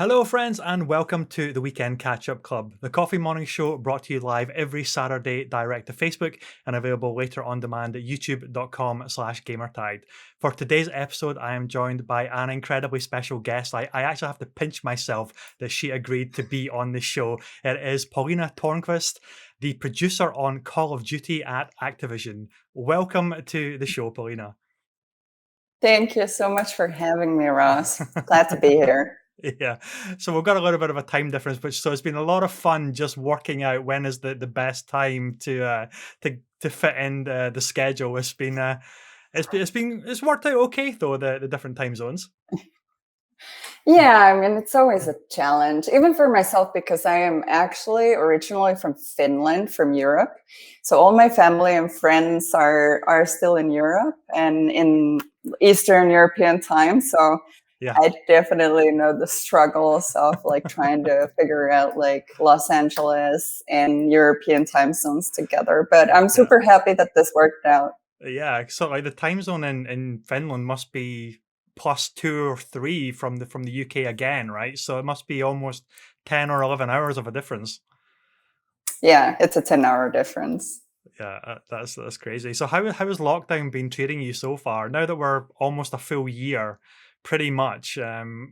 Hello, friends, and welcome to the Weekend Catch Up Club, the coffee morning show brought to you live every Saturday direct to Facebook and available later on demand at youtube.com/gamertide. For today's episode, I am joined by an incredibly special guest. I actually have to pinch myself that she agreed to be on the show. It is Pauliina Tornqvist, the producer on Call of Duty at Activision. Welcome to the show, Pauliina. Thank you so much for having me, Ross. Glad to be here. Yeah, so we've got a little bit of a time difference, so it's been a lot of fun just working out when is the best time to fit in the schedule. It's worked out okay though, the different time zones. Yeah, I mean, it's always a challenge, even for myself, because I am actually originally from Finland, from Europe. So all my family and friends are still in Europe and in Eastern European time. So Yeah, I definitely know the struggles of like trying to figure out like Los Angeles and European time zones together. But I'm super happy that this worked out. yeah. So like the time zone in Finland must be +2 or 3 from the UK again, right? So it must be almost 10 or 11 hours of a difference. Yeah, it's a 10-hour difference. Yeah, that's crazy. So how has lockdown been treating you so far? Now that we're almost a full year, pretty much,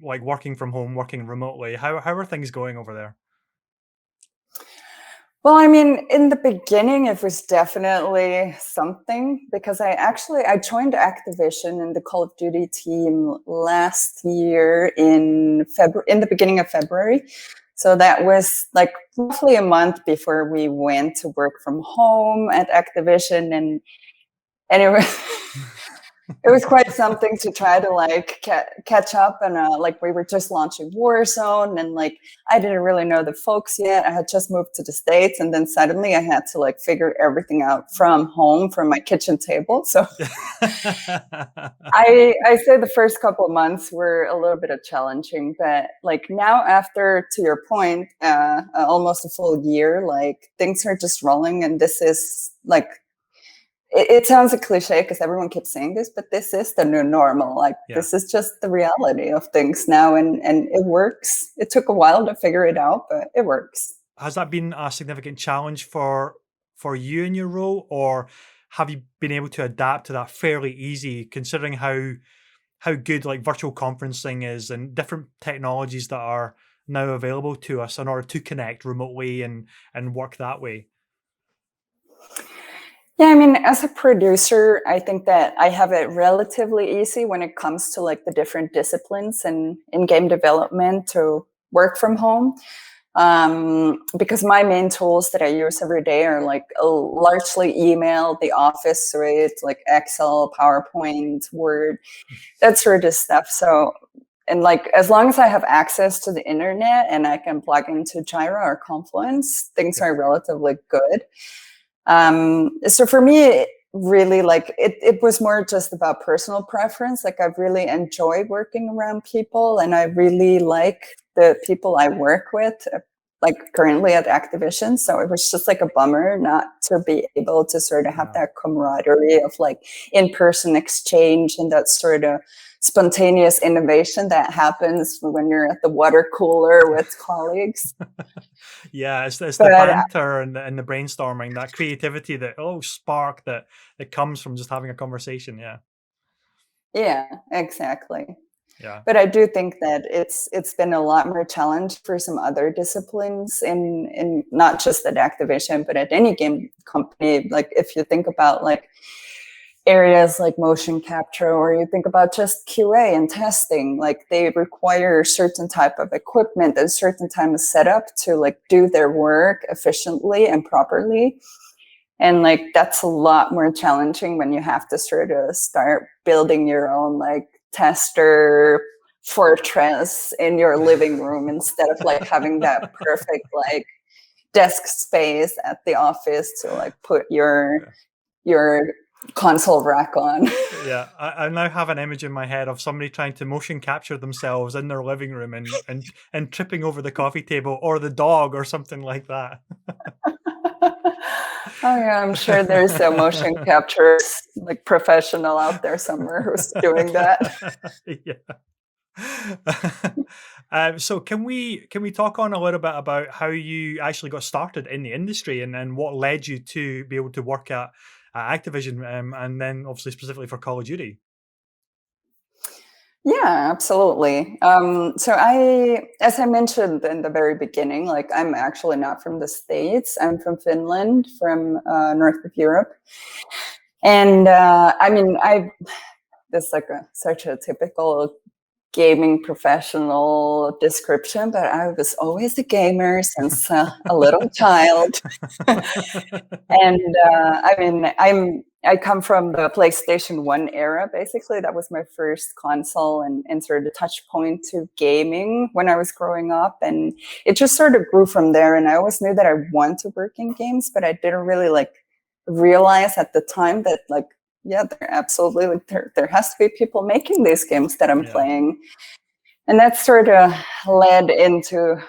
like working from home, working remotely. How are things going over there? Well, I mean, in the beginning, it was definitely something because I joined Activision in the Call of Duty team last year in the beginning of February. So that was like roughly a month before we went to work from home at Activision, and anyway. It was quite something to try to like catch up, and like we were just launching Warzone, and like I didn't really know the folks yet. I had just moved to the States, and then suddenly I had to like figure everything out from home, from my kitchen table. So I say the first couple of months were a little bit of challenging, but like now after, to your point, almost a full year, like things are just rolling, and this is like it sounds a cliche because everyone keeps saying this, but this is the new normal. Like this is just the reality of things now, and it works. It took a while to figure it out, but it works. Has that been a significant challenge for you in your role, or have you been able to adapt to that fairly easy, considering how good like virtual conferencing is and different technologies that are now available to us in order to connect remotely and work that way? Yeah, I mean, as a producer, I think that I have it relatively easy when it comes to like the different disciplines and in game development to work from home. Because my main tools that I use every day are like largely email, the office suite, like Excel, PowerPoint, Word, that sort of stuff. So, and like as long as I have access to the internet and I can plug into Jira or Confluence, things are relatively good. So for me, really like it was more just about personal preference. Like I really enjoy working around people, and I really like the people I work with, like currently at Activision. So it was just like a bummer not to be able to sort of have that camaraderie of like in-person exchange and that sort of spontaneous innovation that happens when you're at the water cooler with colleagues. Yeah, it's the banter and the brainstorming, that creativity, that spark that comes from just having a conversation. Yeah, exactly. Yeah. But I do think that it's been a lot more challenge for some other disciplines in not just at Activision, but at any game company. Like if you think about like areas like motion capture, or you think about just QA and testing, like they require certain type of equipment and certain type of setup to like do their work efficiently and properly. And like that's a lot more challenging when you have to sort of start building your own like tester fortress in your living room instead of like having that perfect like desk space at the office to like put your console rack on. Yeah, I now have an image in my head of somebody trying to motion capture themselves in their living room and tripping over the coffee table or the dog or something like that. Oh yeah, I'm sure there's a motion capture like professional out there somewhere who's doing that. Yeah. So can we talk on a little bit about how you actually got started in the industry and what led you to be able to work at Activision, and then obviously specifically for Call of Duty? Yeah, absolutely. So as I mentioned in the very beginning, like I'm actually not from the States. I'm from Finland, from north of Europe. And I mean, this is like such a typical gaming professional description, but I was always a gamer since a little child. And I mean, I come from the PlayStation 1 era, basically. That was my first console and sort of touch point to gaming when I was growing up. And it just sort of grew from there. And I always knew that I wanted to work in games, but I didn't really like realize at the time that like, yeah, there absolutely like there has to be people making these games that I'm Yeah. playing. And that sort of led into,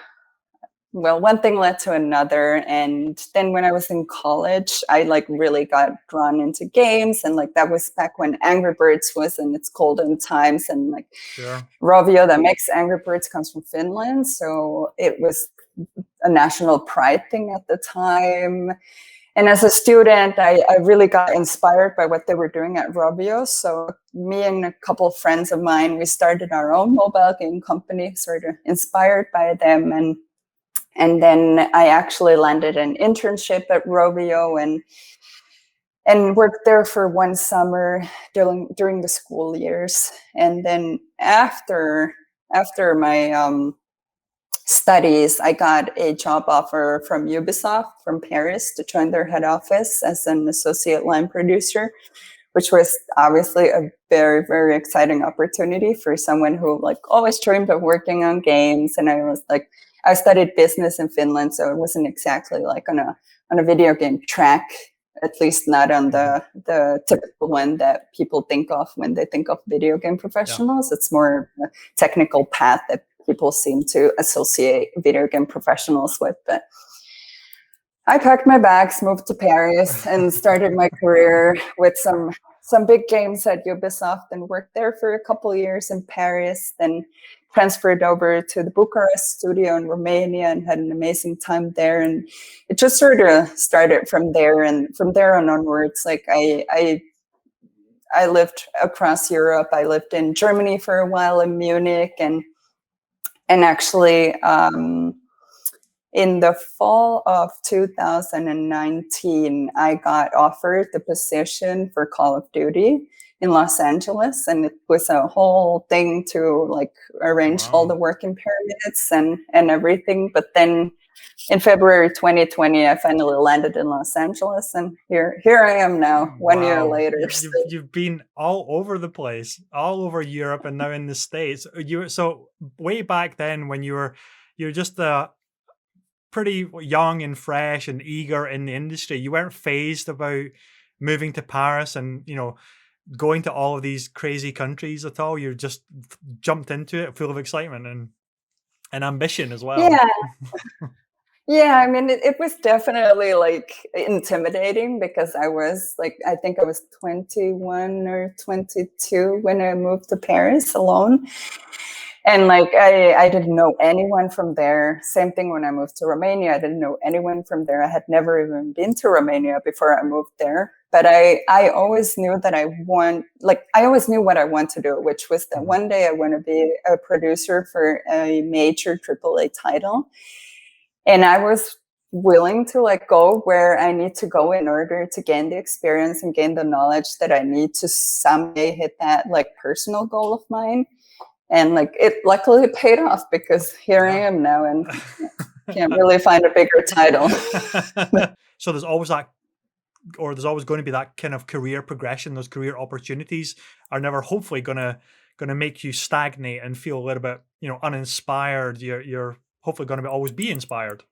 well, one thing led to another. And then when I was in college, I like really got drawn into games. And like that was back when Angry Birds was in its golden times. And like Sure. Rovio that makes Angry Birds comes from Finland. So it was a national pride thing at the time. And as a student, I really got inspired by what they were doing at Rovio. So me and a couple of friends of mine, we started our own mobile game company, sort of inspired by them. And then I actually landed an internship at Rovio and worked there for one summer during the school years. And then after my studies, I got a job offer from Ubisoft from Paris to join their head office as an associate line producer, which was obviously a very, very exciting opportunity for someone who like always dreamed of working on games. And I studied business in Finland, so it wasn't exactly like on a video game track, at least not on the typical one that people think of when they think of video game professionals. Yeah. It's more a technical path that people seem to associate video game professionals with. But I packed my bags, moved to Paris, and started my career with some big games at Ubisoft and worked there for a couple of years in Paris, then transferred over to the Bucharest studio in Romania and had an amazing time there. And it just sort of started from there. And from there on onwards, like I lived across Europe. I lived in Germany for a while, in Munich, and actually in the fall of 2019, I got offered the position for Call of Duty in Los Angeles, and it was a whole thing to like arrange all the working permits and everything. But then in February 2020, I finally landed in Los Angeles, and here I am now, 1 year later. You've been all over the place, all over Europe, and now in the States. So way back then, when you're just pretty young and fresh and eager in the industry, you weren't fazed about moving to Paris and going to all of these crazy countries at all. You just jumped into it full of excitement and ambition as well. Yeah. Yeah, I mean, it was definitely like intimidating because I think I was 21 or 22 when I moved to Paris alone. And like, I didn't know anyone from there. Same thing when I moved to Romania. I didn't know anyone from there. I had never even been to Romania before I moved there. But I always knew that I always knew what I want to do, which was that one day I want to be a producer for a major AAA title. And I was willing to like go where I need to go in order to gain the experience and gain the knowledge that I need to someday hit that like personal goal of mine. And like it luckily paid off because here I am now and can't really find a bigger title. So there's always going to be that kind of career progression. Those career opportunities are never hopefully going to make you stagnate and feel a little bit, uninspired. You're hopefully going to always be inspired.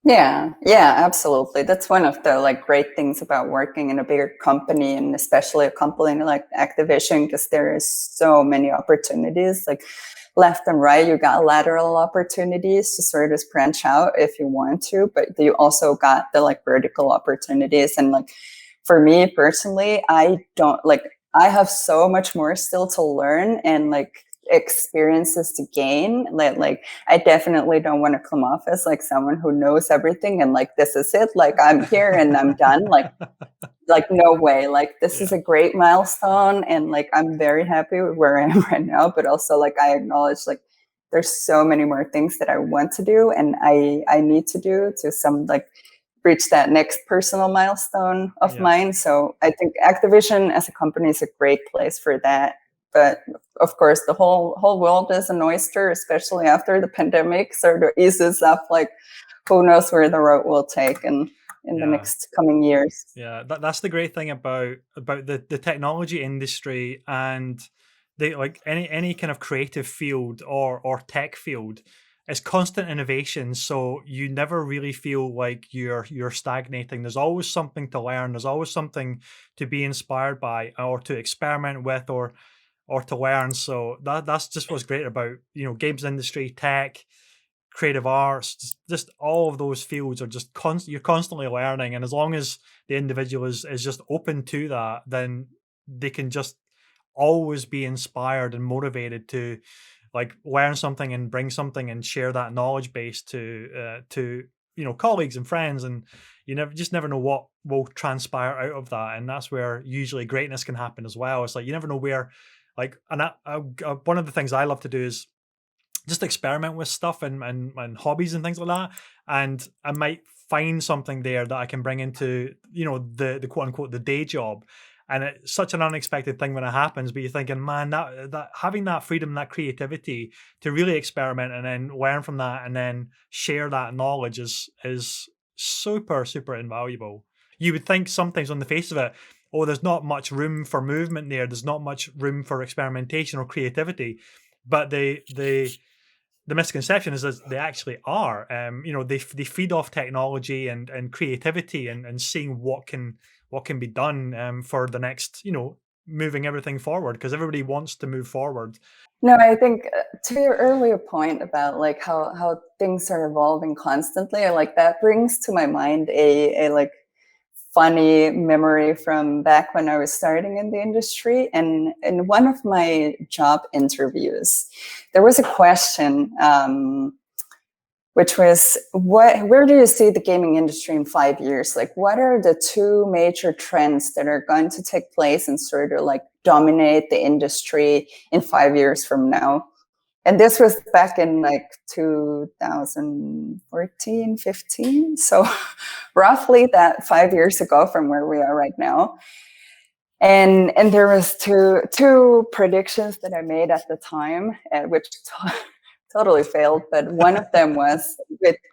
Yeah, absolutely. That's one of the like great things about working in a bigger company, and especially a company like Activision, because there is so many opportunities, like left and right. You got lateral opportunities to sort of branch out if you want to, but you also got the like vertical opportunities. And like for me personally, I have so much more still to learn, and like experiences to gain. Like I definitely don't want to come off as like someone who knows everything and like this is it, like I'm here and I'm done. Like no way. Like this is a great milestone, and like I'm very happy with where I am right now. But also like I acknowledge like there's so many more things that I want to do and I need to do to some like reach that next personal milestone of mine. So I think Activision as a company is a great place for that. But of course, the whole world is an oyster, especially after the pandemic sort of eases up. Like, who knows where the road will take in the next coming years. Yeah, that's the great thing about the technology industry and the like any kind of creative field or tech field. It's constant innovation, so you never really feel like you're stagnating. There's always something to learn. There's always something to be inspired by, or to experiment with, or to learn. So that's just what's great about games industry, tech, creative arts, just all of those fields are just you're constantly learning. And as long as the individual is just open to that, then they can just always be inspired and motivated to like learn something and bring something and share that knowledge base to colleagues and friends. And you never know what will transpire out of that. And that's where usually greatness can happen as well. It's like you never know where, like, and one of the things I love to do is just experiment with stuff and hobbies and things like that. And I might find something there that I can bring into, the quote unquote, the day job. And it's such an unexpected thing when it happens, but you're thinking, man, that having that freedom, that creativity to really experiment and then learn from that and then share that knowledge is super, super invaluable. You would think sometimes on the face of it, oh, there's not much room for movement there. There's not much room for experimentation or creativity. But the misconception is that they actually are. They feed off technology and creativity and seeing what can be done for the next, moving everything forward, because everybody wants to move forward. No, I think to your earlier point about like how things are evolving constantly, like that brings to my mind a like funny memory from back when I was starting in the industry. And in one of my job interviews, there was a question, which was, where do you see the gaming industry in 5 years? Like, what are the two major trends that are going to take place and sort of like dominate the industry in 5 years from now? And this was back in like 2014, 15. So roughly that 5 years ago from where we are right now. And there was two predictions that I made at the time, which totally failed. But one of them was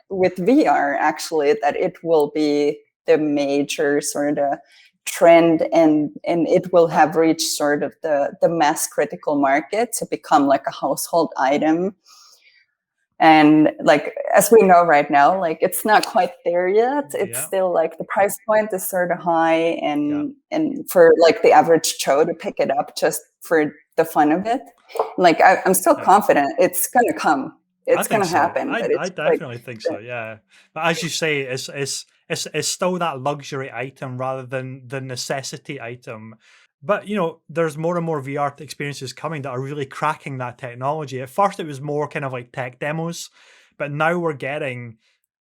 with VR, actually, that it will be the major sort of trend, and it will have reached sort of the mass critical market to become like a household item. And like, as we know right now, like it's not quite there yet. It's still like the price point is sort of high, and for like the average Joe to pick it up just for the fun of it, like I'm still confident it's gonna come. It's gonna happen. I definitely think so. Yeah, but as you say, it's still that luxury item rather than the necessity item. But there's more and more VR experiences coming that are really cracking that technology. At first, it was more kind of like tech demos, but now we're getting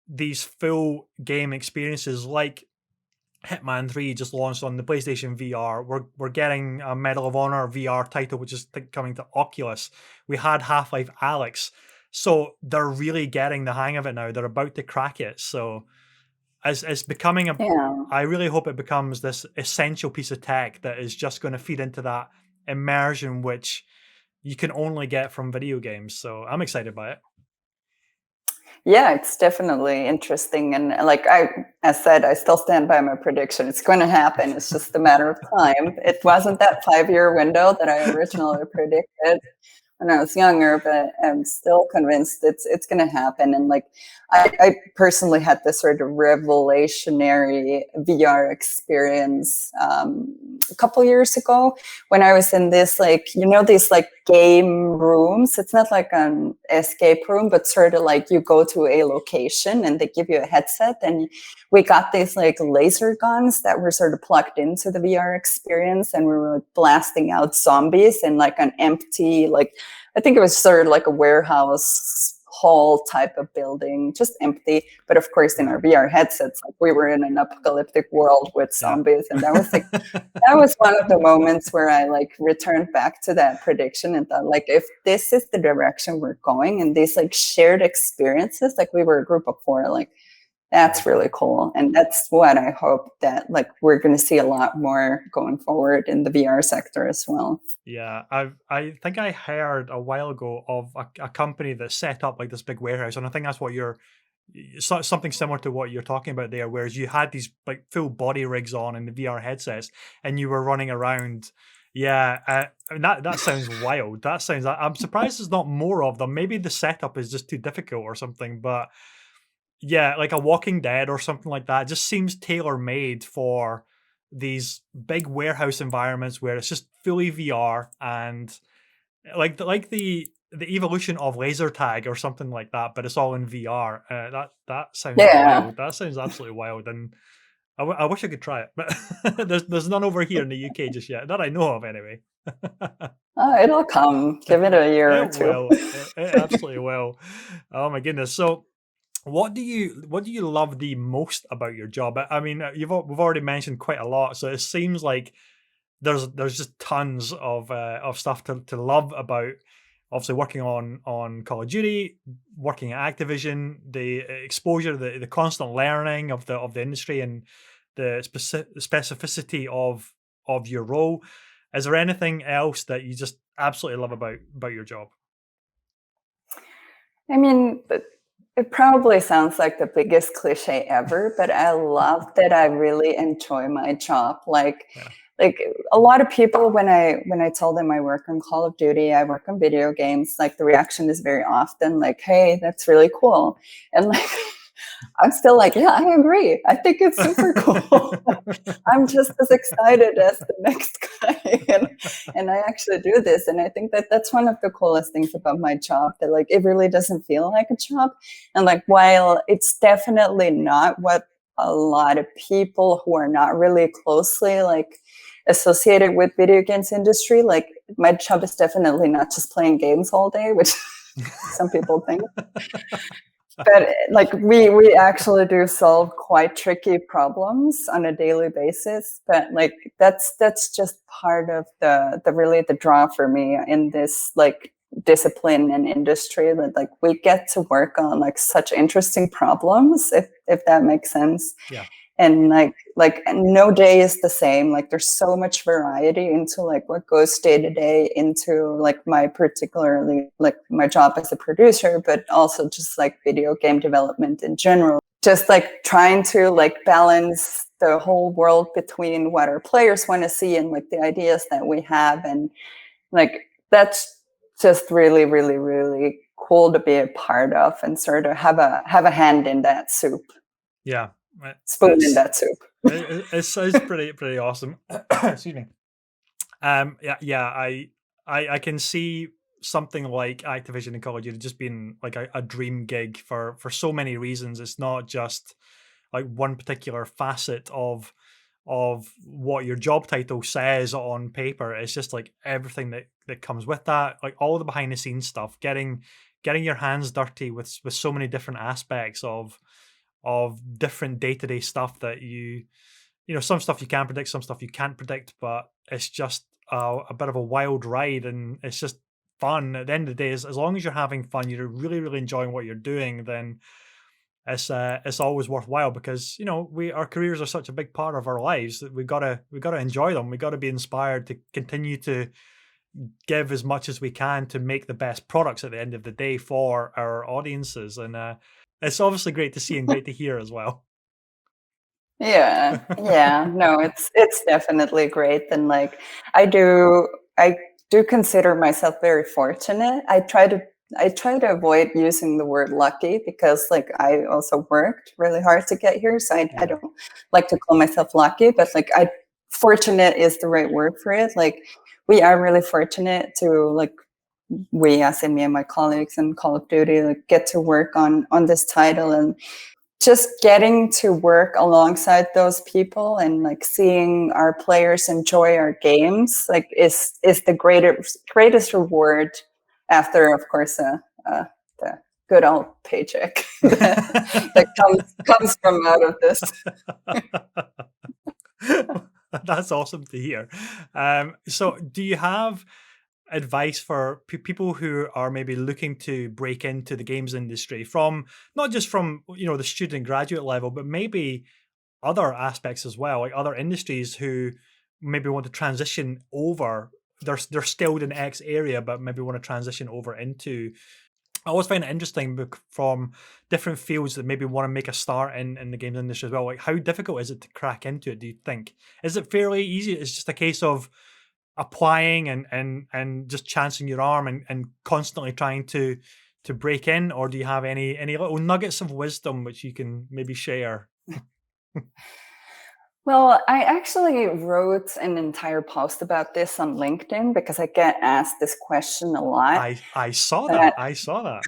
these full game experiences like Hitman 3 just launched on the PlayStation VR. We're getting a Medal of Honor VR title, which is coming to Oculus. We had Half-Life Alyx. So they're really getting the hang of it now. They're about to crack it. So it's becoming I really hope it becomes this essential piece of tech that is just going to feed into that immersion, which you can only get from video games. So I'm excited by it. Yeah, it's definitely interesting. And like as said, I still stand by my prediction. It's going to happen. It's just a matter of time. It wasn't that 5-year window that I originally predicted when I was younger, but I'm still convinced it's going to happen. And like, I personally had this sort of revolutionary VR experience a couple years ago when I was in this, like, these like game rooms. It's not like an escape room, but sort of like you go to a location and they give you a headset, and we got these like laser guns that were sort of plugged into the VR experience, and we were like blasting out zombies in like an empty, like I think it was sort of like a warehouse hall type of building, just empty. But of course, in our VR headsets, like we were in an apocalyptic world with zombies, and that was like that was one of the moments where I like returned back to that prediction and thought, like, if this is the direction we're going, and these like shared experiences, like we were a group of 4, like that's really cool. And that's what I hope that like we're going to see a lot more going forward in the VR sector as well. Yeah, I think I heard a while ago of a company that set up like this big warehouse, and I think that's what you're something similar to what you're talking about there, whereas you had these like full body rigs on in the VR headsets, and you were running around. Yeah, I mean, that sounds wild. That sounds. I'm surprised there's not more of them. Maybe the setup is just too difficult or something, but yeah, like a Walking Dead or something like that just seems tailor made for these big warehouse environments where it's just fully VR, and like the evolution of laser tag or something like that, but it's all in VR. That sounds Yeah. wild. That sounds absolutely wild, and I wish I could try it, but there's none over here in the UK just yet that I know of, anyway. It'll come. Give it a year or It two. will. It absolutely will. Oh my goodness. So what do you love the most about your job? I mean, we've already mentioned quite a lot, so it seems like there's just tons of stuff to love about. Obviously, working on Call of Duty, working at Activision, the exposure, the constant learning of the industry, and the specificity of your role. Is there anything else that you just absolutely love about your job? I mean, it probably sounds like the biggest cliche ever, but I love that I really enjoy my job. Yeah. Like a lot of people, when I tell them I work on Call of Duty, I work on video games, like the reaction is very often like, "Hey, that's really cool," and like I'm still like, "Yeah, I agree. I think it's super cool." I'm just as excited as the next guy, and I actually do this, and I think that that's one of the coolest things about my job, that like it really doesn't feel like a job, and like while it's definitely not what a lot of people who are not really closely like associated with video games industry, like my job is definitely not just playing games all day, which some people think, but like we actually do solve quite tricky problems on a daily basis, but like that's just part of the really the draw for me in this like discipline and industry, that like we get to work on like such interesting problems, if that makes sense. Yeah. And like no day is the same. Like there's so much variety into like what goes day to day into like my particularly like my job as a producer, but also just like video game development in general, just like trying to like balance the whole world between what our players want to see and like the ideas that we have. And like that's just really really really cool to be a part of and sort of have a hand in that soup, Yeah. spoon in It's that soup. it sounds pretty awesome. Excuse me. Yeah. I can see something like Activision and Call of Duty just being like a dream gig for so many reasons. It's not just like one particular facet of what your job title says on paper. It's just like everything that comes with that, like all the behind the scenes stuff, getting your hands dirty with so many different aspects of different day-to-day stuff that some stuff you can predict, some stuff you can't predict, but it's just a bit of a wild ride, and it's just fun at the end of the day. As long as you're having fun, you're really really enjoying what you're doing, then it's always worthwhile, because our careers are such a big part of our lives that we gotta enjoy them. We gotta be inspired to continue to give as much as we can to make the best products at the end of the day for our audiences, and it's obviously great to see and great to hear as well. Yeah, no, it's definitely great. And like I do consider myself very fortunate. I try to avoid using the word lucky, because like I also worked really hard to get here, so I Yeah. don't like to call myself lucky, but like I fortunate is the right word for it. Like we are really fortunate to like, we as in me and my colleagues in Call of Duty, like get to work on this title, and just getting to work alongside those people and like seeing our players enjoy our games like is the greatest reward after, of course, the good old paycheck that comes from out of this. That's awesome to hear. So do you have advice for people who are maybe looking to break into the games industry, from not just from the student graduate level, but maybe other aspects as well, like other industries who maybe want to transition over? They're still in X area, but maybe want to transition over into. I always find it interesting from different fields that maybe want to make a start in the games industry as well. Like, how difficult is it to crack into it, do you think? Is it fairly easy? It's just a case of applying and just chancing your arm and constantly trying to break in, or do you have any little nuggets of wisdom which you can maybe share? Well, I actually wrote an entire post about this on LinkedIn because I get asked this question a lot. I saw that. I saw that.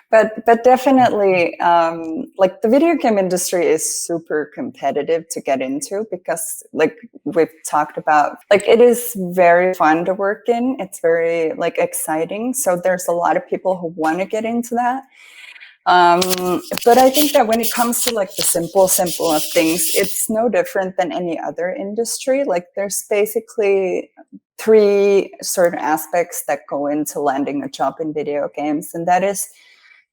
But definitely, like, the video game industry is super competitive to get into because, like we've talked about, like, it is very fun to work in. It's very, like, exciting. So there's a lot of people who want to get into that. But I think that when it comes to, like, the simple of things, it's no different than any other industry. Like, there's basically 3 sort of aspects that go into landing a job in video games, and that is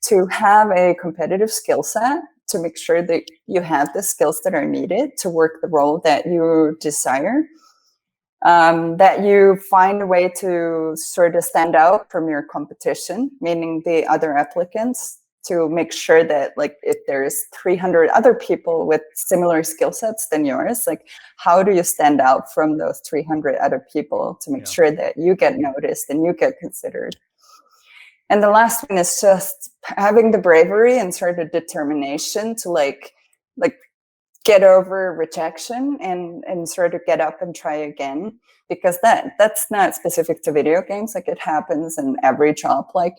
to have a competitive skill set, to make sure that you have the skills that are needed to work the role that you desire, that you find a way to sort of stand out from your competition, meaning the other applicants, to make sure that, like, if there's 300 other people with similar skill sets than yours, like, how do you stand out from those 300 other people to make sure that you get noticed and you get considered? And the last one is just having the bravery and sort of determination to like get over rejection and sort of get up and try again, because that's not specific to video games. Like, it happens in every job. Like,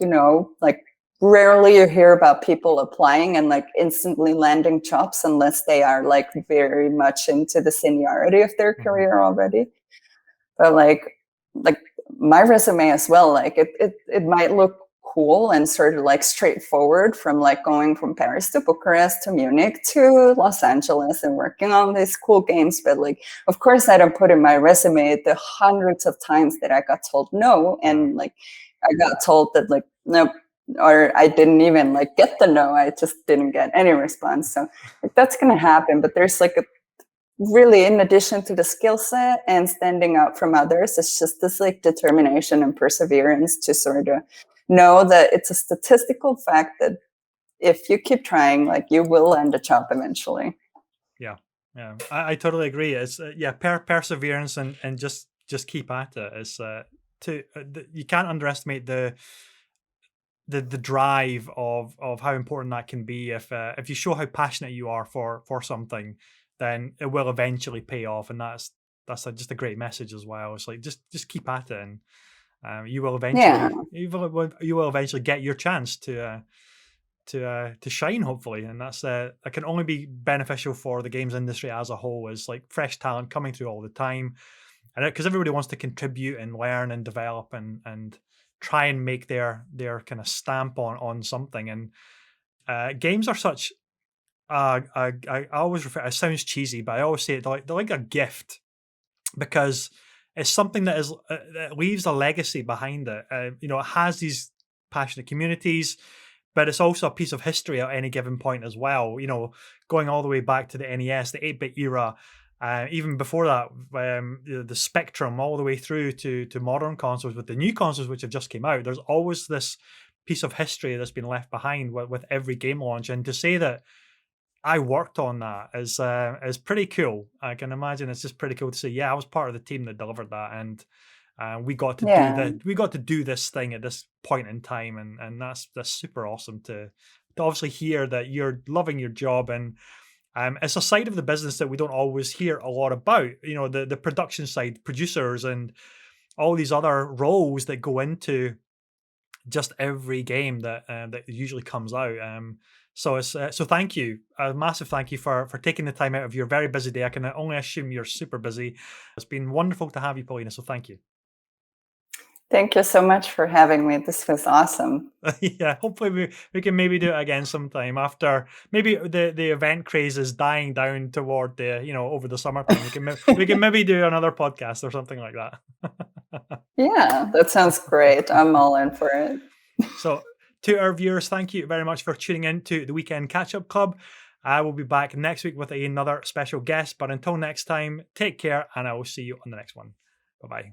like, rarely you hear about people applying and, like, instantly landing jobs unless they are, like, very much into the seniority of their career already. But like my resume as well, like, it might look cool and sort of, like, straightforward, from, like, going from Paris to Bucharest to Munich to Los Angeles and working on these cool games. But, like, of course I don't put in my resume the hundreds of times that I got told no, and, like, I got told that, like, nope, or I didn't even, like, get the no. I just didn't get any response. So, like, that's gonna happen. But there's, like, really, in addition to the skill set and standing out from others, it's just this, like, determination and perseverance to sort of know that it's a statistical fact that if you keep trying, like, you will land a job eventually. Yeah, I totally agree. It's perseverance and just keep at it. It's you can't underestimate the drive of how important that can be. If you show how passionate you are for something, then it will eventually pay off, and that's just a great message as well. It's like, just keep at it, and you will eventually you will eventually get your chance to shine, hopefully. And that can only be beneficial for the games industry as a whole, is like fresh talent coming through all the time, and because everybody wants to contribute and learn and develop and try and make their kind of stamp on something. And games are such I always refer, it sounds cheesy, but I always say they're like a gift, because it's something that that leaves a legacy behind it. It has these passionate communities, but it's also a piece of history at any given point as well. Going all the way back to the NES, the 8-bit era, even before that, the Spectrum, all the way through to modern consoles. With the new consoles which have just came out, there's always this piece of history that's been left behind with every game launch. And to say that I worked on that is pretty cool. I can imagine it's just pretty cool to say, yeah, I was part of the team that delivered that, and we got to do this thing at this point in time, and that's super awesome to obviously hear that you're loving your job. And it's a side of the business that we don't always hear a lot about. The production side, producers, and all these other roles that go into just every game that usually comes out. So thank you, a massive thank you for taking the time out of your very busy day. I can only assume you're super busy. It's been wonderful to have you, Pauliina. So thank you. Thank you so much for having me. This was awesome. Yeah, hopefully we can maybe do it again sometime after maybe the event craze is dying down toward the over the summertime. We can maybe do another podcast or something like that. Yeah, that sounds great. I'm all in for it. So to our viewers, thank you very much for tuning in to the Weekend Catch Up Club. I will be back next week with another special guest, but until next time, take care and I will see you on the next one. Bye-bye.